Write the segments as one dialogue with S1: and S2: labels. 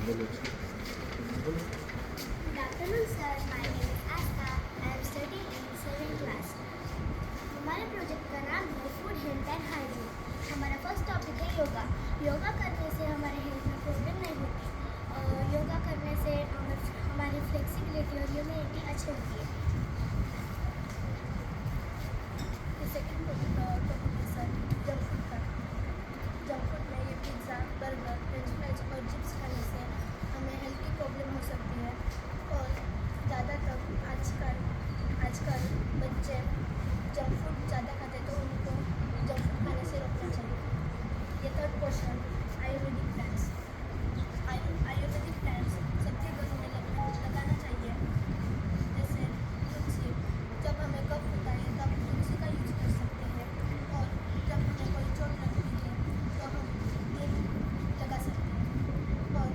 S1: Good afternoon, sir. My name is Asta. I am studying in 7th class. हमारे project का नाम है food health and hygiene. हमारा first topic है योगा। योगा करने से हमारे हेल्थ में प्रॉब्लम नहीं होती। योगा करने से हमारी फ्लेक्सिबिलिटी और इम्यूनिटी अच्छी होती है। सेकेंड टॉपिक है सर जंक फूड का। जंक फूड में ये पिज़्ज़ा, बर्गर, फ्रेंच फ्राइज और चिप्स खाने से हमें हेल्थ की प्रॉब्लम हो सकती है। और ज़्यादातर आजकल बच्चे जंक फूड ज़्यादा खाते तो उनको जंक फूड खाने से रोकना चाहिए। ये third question Ayurvedic plants. Ayurvedic plants सबके घरों में लगाना चाहिए। जैसे तुलसी, जब हमें कफ होता है तब तुलसी का यूज कर सकते हैं। और जब हमें कोई चोट लगती है तो हम नीम लगा सकते हैं। और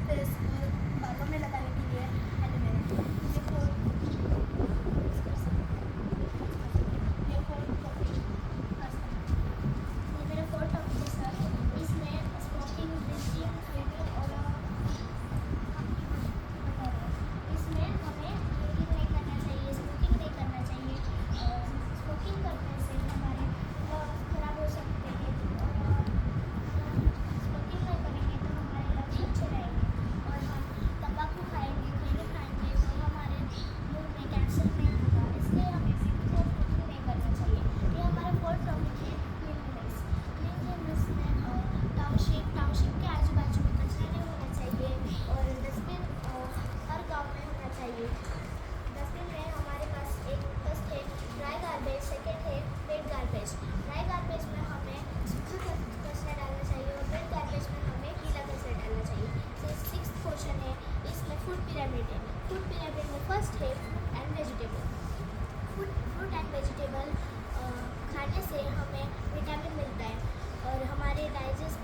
S1: फेस और बालों में लगाने के लिए एलोवेरा। ये मेरा फोर्थ टॉपिक है सर। इसमें स्मोकिंग, ड्रिंकिंग, ड्रिंकिंग और इसमें हमें ड्रिंकिंग नहीं करना चाहिए, स्मोकिंग नहीं करना चाहिए। स्मोकिंग करने से हमारे लंग्स खराब हो सकते हैं। और स्मोकिंग नहीं करेंगे तो हमारे लंग्स अच्छे रहेंगे। और हम तंबाकू खाएंगे, खैनी खाएंगे तो हमारे मुंह में कैंसर नहीं होगा। इसलिए हमें स्मोकिंग नहीं करना चाहिए। ये हमारा फोर्थ टॉपिक है क्लीनलीनेस। क्लीनलीनेस में टाउनशिप के आजू बाजू में कचरा नहीं होना चाहिए। और डस्टबिन हर गांव में होना चाहिए। डस्टबिन में हमारे पास एक फर्स्ट है ड्राई गार्बेज, सेकेंड है वेट गार्बेज। ड्राई गार्बेज में हमें सूखा कचरा डालना चाहिए और वेट गार्बेज में हमें गीला कचरा डालना चाहिए। सिक्स्थ क्वेश्चन है इसमें फूड पिरामिड है। फूड पिरामिड में फर्स्ट है fruit and vegetable. Fruit and vegetable खाने से हमें विटामिन मिलता है और हमारे डाइजेस्ट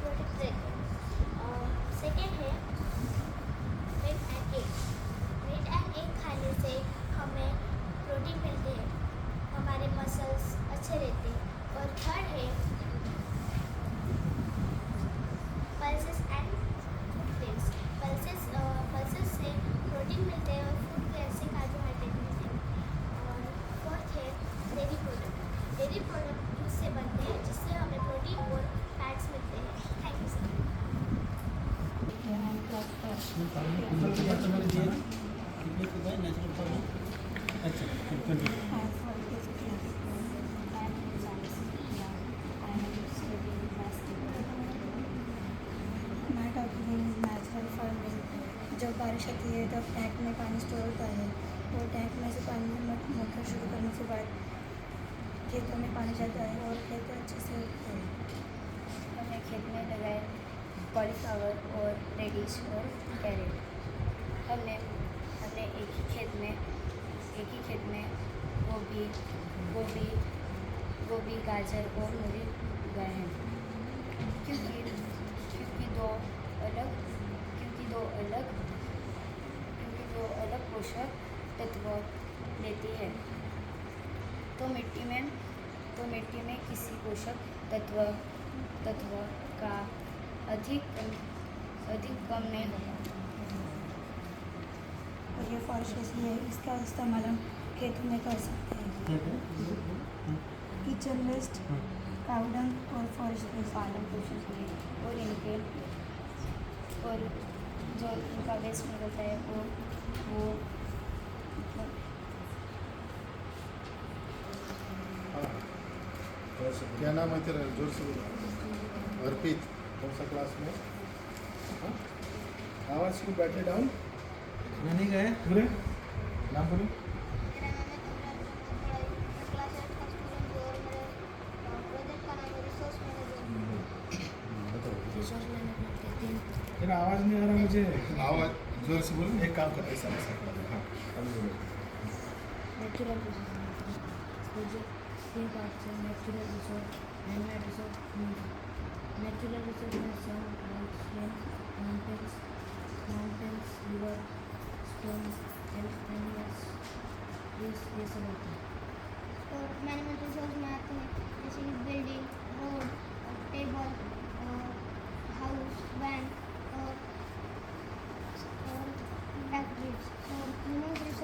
S1: प्रोटेक्ट रहते हैं। सेकेंड है meat and egg. Meat and egg खाने से हमें प्रोटीन मिलते हैं, हमारे मसल्स अच्छे रहते हैं। और थर्ड है pulses and food grains. Pulses से प्रोटीन मिलते हैं और फूड ग्रेन्स से कार्बोहाइड्रेट मिलते हैं। और फोर्थ है डेयरी प्रोडक्ट। डेयरी प्रोडक्ट दूध से बनते हैं जिससे हमें प्रोटीन और फैट्स मिलते हैं। Thank you sir.
S2: हमारा टॉपिक है नेचुरल फार्मिंग। जब बारिश आती है तब टैंक में पानी स्टोर होता है और टैंक में से पानी मोटर शुरू करने के बाद खेतों में पानी जाता है और खेत अच्छे से उगते हैं।
S3: हमने खेत में लगाए कॉलीफ्लावर और रेडिश और कैरेट। हमने एक ही खेत में गोभी, गाजर और मूली उगाए हैं। क्योंकि दो अलग पोषक तत्व लेती है तो मिट्टी में किसी पोषक तत्व का अधिक कम नहीं होगा।
S2: और ये फॉरेस्ट्री है, इसका इस्तेमाल हम खेतों में कर सकते हैं। किचन वेस्ट, काउडंग और फॉरेस्ट वेस्ट
S3: पालन पोषण के लिए और जो इनका वेस्ट निकलता है वो
S4: क्या नाम है तेरा? जोर से बोलो। अर्पित, कौन सा क्लास में? हाँ? आवाज क्यों बैठे डाउन?
S5: नहीं गए पूरे नाम बोलो।
S1: मेरा नाम है क्लास 8 का स्टूडेंट हूँ और मेरे प्रोजेक्ट का नाम है रिसोर्स मैनेजमेंट।
S5: तेरा आवाज़ नहीं आ रहा मुझे।
S4: आवाज जोर से बोलो। एक काम करते हैं सब। हाँ, अभी बोलो।
S3: Natural resource natural resource and natural resource में sun, mountains, river, stone, animals, trees, ये सब होता है।
S1: और मैनेजमेंट रिसोर्स में आते हैं जैसे कि building, road, table, house, van और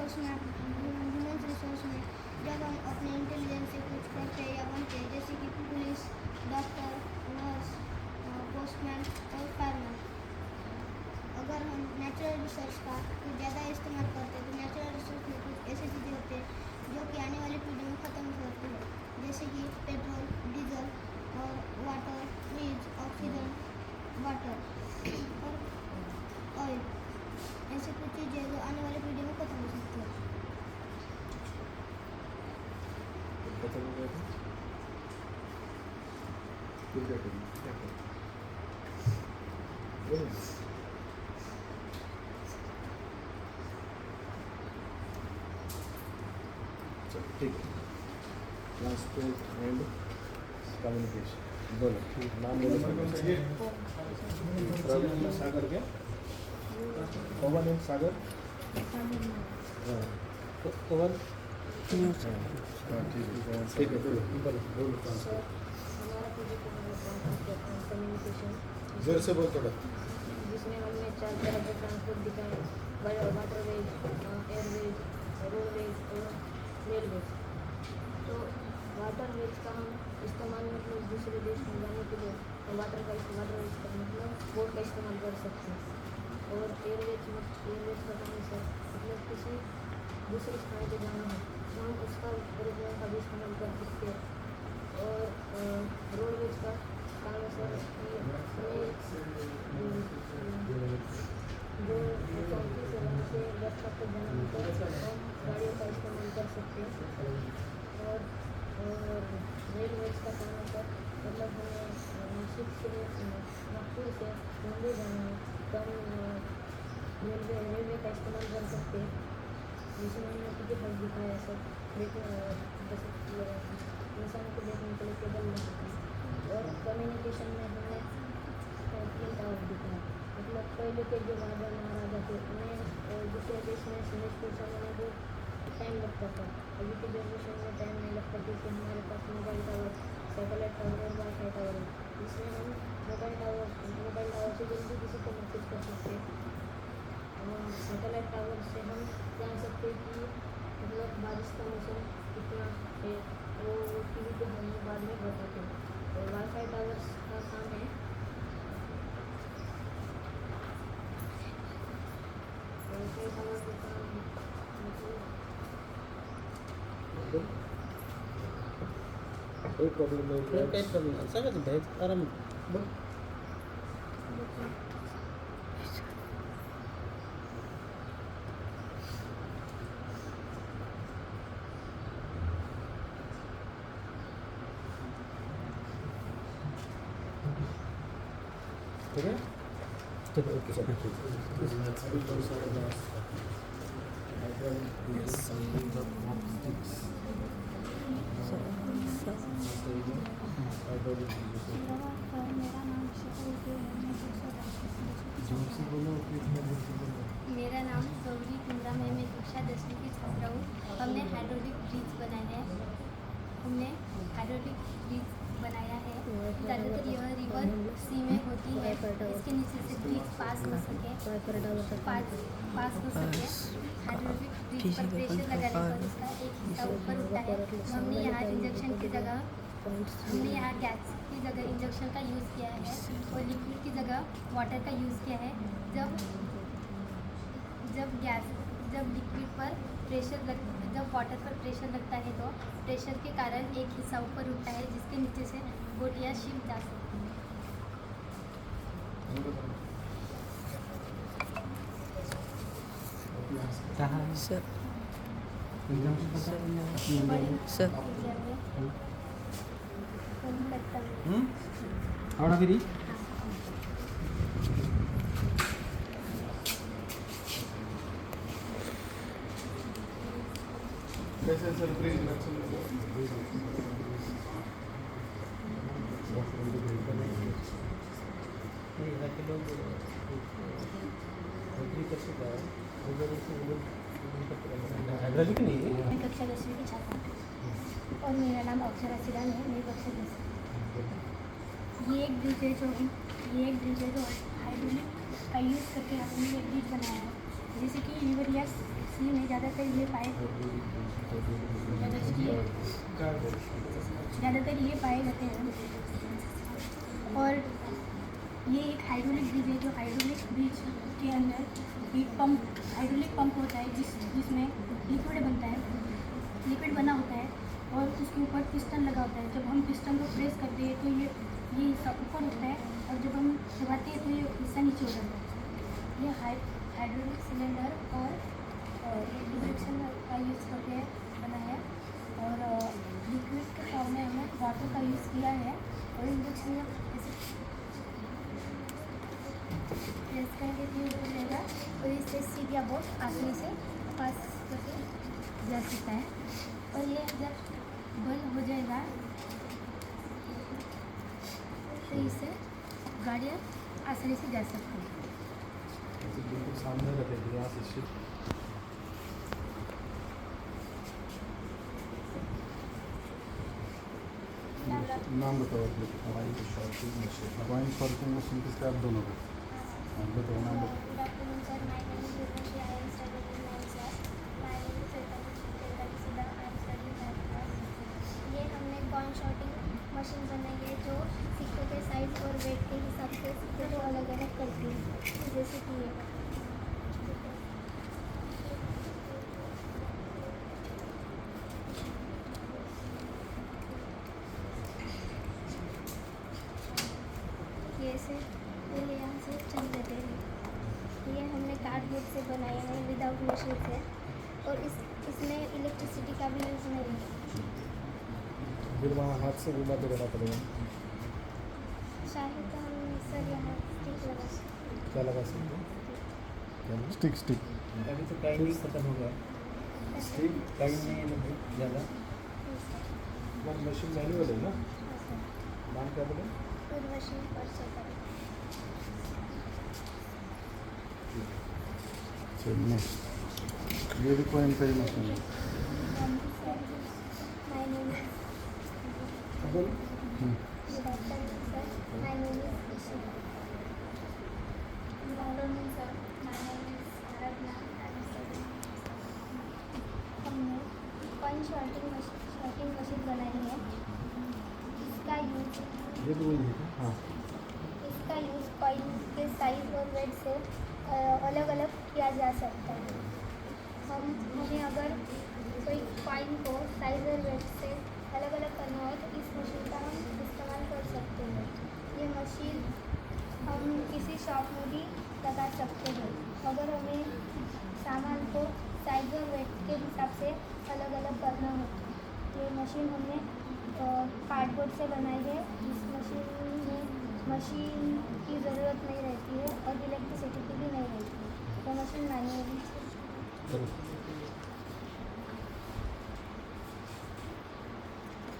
S1: रिसोर्स में जब हम अपने इंटेलिजेंस से कुछ करते या बनते हैं, जैसे कि पुलिस, डॉक्टर, नर्स, पोस्टमैन और फायरमैन। अगर हम नेचुरल रिसोर्स का कुछ ज़्यादा इस्तेमाल करते हैं तो नेचुरल रिसोर्स में कुछ ऐसी चीज़ें होती हैं जो कि आने वाली पीढ़ी में ख़त्म हो सकती है, जैसे कि पेट्रोल, डीजल और वाटर, फ्रिज, ऑक्सीजन, वाटर और ऑयल। ऐसी कुछ चीज़ें जो आने वाली पीढ़ी में ख़त्म हो सकती है।
S4: खत्म हो गया था फिर क्या करेंगे? क्या करें? चलो ठीक है। ट्रांसपोर्ट एंड कम्युनिकेशन बोलो, नाम बोलो। प्रवीण सागर क्या? पवन एंड सागर। हाँ पवन। हाँ ठीक है बोलो बोलो ट्रांसपोर्ट।
S3: हमारा प्रोजेक्ट कम्युनिकेशन,
S4: जोर से बोल थोड़ा।
S3: जिसमें हमने 4 तरह के ट्रांसपोर्ट दिखाए, वाटरवेज, एयरवेज, रोडवेज और रेलवेज। तो वाटरवेज का हम इस्तेमाल मतलब दूसरे देश में जाने के लिए वाटरवेज का मतलब बोट का इस्तेमाल कर सकते हैं। और एयरवेज का मतलब किसी दूसरे स्थान पर जाना है तो हम उसका एरोप्लेन का भी इस्तेमाल कर सकते हैं। और रोडवेज का काम है सर कि हमें जो चौकी से वहाँ से बस तक जाना होता है तो हम गाड़ियों का इस्तेमाल कर सकते हैं। और रेलवेज का काम है सर मतलब हमें शिप से नागपुर से मुंबई जाना है तो हम रेलवे का इस्तेमाल कर सकते हैं, जिसमें हमने टिकट बस दिखाया है सर। देखने इंसान को देखने के लिए केबल नहीं होती। और कम्युनिकेशन में हमने ट्विन टावर दिखाया, मतलब पहले के जो राजा महाराजा थे उन्हें दूसरे देश में संदेश पहुँचाने में बहुत टाइम लगता था। अभी के जनरेशन में टाइम नहीं लगता क्योंकि हमारे पास मोबाइल टावर, सैटेलाइट टावर और वाईफाई टावर है, जिसमें हम मोबाइल टावर से जल्दी किसी को मैसेज कर सकते हैं। सैटेलाइट टावर से हम जान सकते हैं कि मतलब बारिश का मौसम कितना है, वो टीवी पे हमें बाद में बताते हैं। और वाईफाई टावर्स का काम है वाईफाई टावर का काम मतलब
S4: कोई प्रॉब्लम नहीं।
S5: काही प्रॉब्लेम नाही, सगळंच बाहेर आराम बघ.
S4: ठीक है
S5: चलो ओके सर.
S4: अभी बहुत सारे बात
S1: मेरा नाम शिखा है।
S4: जोर से बोलो, इतना जोर से बोलो।
S1: मेरा नाम गौरी कुंद्रा है, मैं कक्षा 10वीं की छात्रा हूँ। हमने हाइड्रोलिक ब्रिज बनाया है। ज़्यादातर यह रिवर सी में होती है, इसके नीचे से ब्रिज पास हो सके। हाइड्रोलिक ब्रिज पर प्रेशर लगाने पर उसका एक हिस्सा ऊपर उठता है। हमने यहाँ इंजेक्शन की जगह गैस की जगह इंजेक्शन का यूज़ किया है और लिक्विड की जगह वाटर का यूज़ किया है। जब वाटर पर प्रेशर लगता है तो प्रेशर के कारण एक हिस्सा ऊपर उठता है, जिसके नीचे से बोट या शिप जा सकती है।
S5: कहाँ है
S2: सर
S5: एकदम से पता
S2: सर
S5: हावड़ागिरी
S4: कैसे सर ब्रिज
S5: हाइड्रोलिक नहीं है.
S1: मैं कक्षा 10वीं की छात्रा हूँ और मेरा नाम अक्षरा सिरान है। मैं कक्षा 10। ये एक ब्रिज है जो हाइड्रोलिक का यूज़ करके हमने एक ब्रिज बनाया है।
S2: जैसे कि लीवर या सी में ज़्यादातर ये पाए जाते हैं। और ये एक हाइड्रोलिक ब्रिज है, जो हाइड्रोलिक ब्रिज के अंदर एक हाइड्रोलिक पंप होता है जिसमें लिक्विड बनता है, लिक्विड बना होता है और उसके ऊपर पिस्टन लगा होता है। जब हम पिस्टन को प्रेस करते हैं तो ये हिस्सा ऊपर उठता है और जब हम दबाते हैं तो ये हिस्सा नीचे हो जाता है। ये हाइड्रोलिक सिलेंडर और इंडक्शन का यूज़ करके बना है और लिक्विड के फॉर्म में हमने वाटर का यूज़ किया है और इंडक्शन में प्रेस करके भी ऊपर रहेगा और इससे सीट या बोट आसानी से पास करके जा सकता है। और ये जब बंद हो जाएगा तो इससे गाड़ियाँ आसानी से जा सकती हैं।
S5: बिल्कुल सामने रखेगी यहाँ से शिप। नाम बताओ अपने। पॉइंट फॉर्किंग मशीन किसका आप दोनों को बताओ नाम बताओ।
S1: Good afternoon, sir. My name is Urvashi. I am studying in 9th class. My name is Sudha. I am studying 9th class. ये हमने कॉइन शॉटिंग मशीन बनाई है जो सिक्कों के साइज और वेट के हिसाब से सिक्कों को अलग अलग करती है। जैसे कि ये से पहले यहाँ से चल देते हैं। ये हमने कार्डबोर्ड से बनाए हैं विदाउट मशीन से और इसमें इलेक्ट्रिसिटी का भी यूज़ नहीं है।
S5: फिर वहाँ हाथ से घुमाते रहना पड़ेगा।
S1: चाहे तो हम सर यहाँ स्टिक लगा सकते हैं।
S5: क्या लगा सकते हैं? स्टिक।
S3: अभी तो टाइम ही खत्म हो गया।
S5: स्टिक
S3: टाइम नहीं है ना ज़्यादा।
S5: मशीन मैनुअल है ना? नाम क्या बोले?
S1: उर्वशी परचेकर।
S5: ये भी कोई इनका ही मशीन है।
S1: माय नेम इज
S5: बोल।
S1: Good afternoon sir. My name is Isha. Good afternoon sir. My name is Aradhana. I am studying. हमने कॉइन शॉटिंग मशीन बनाई है। इसका यूज
S5: ये भी वही है। हाँ।
S1: इसका यूज़ कॉइन के साइज और वेट से अलग अलग किया जा सकता है। हमें अगर कोई कॉइन को साइज और वेट से अलग अलग करना हो तो इस मशीन का हम इस्तेमाल कर सकते हैं। ये मशीन हम किसी शॉप में भी लगा सकते हैं। अगर हमें सामान को साइज और वेट के हिसाब से अलग अलग करना हो तो ये मशीन हमने कार्डबोर्ड से बनाई है। इस मशीन में मशीन की ज़रूरत नहीं रहती है और इलेक्ट्रिसिटी की भी नहीं रहती है। तो मशीन मैनुअली
S5: चलो।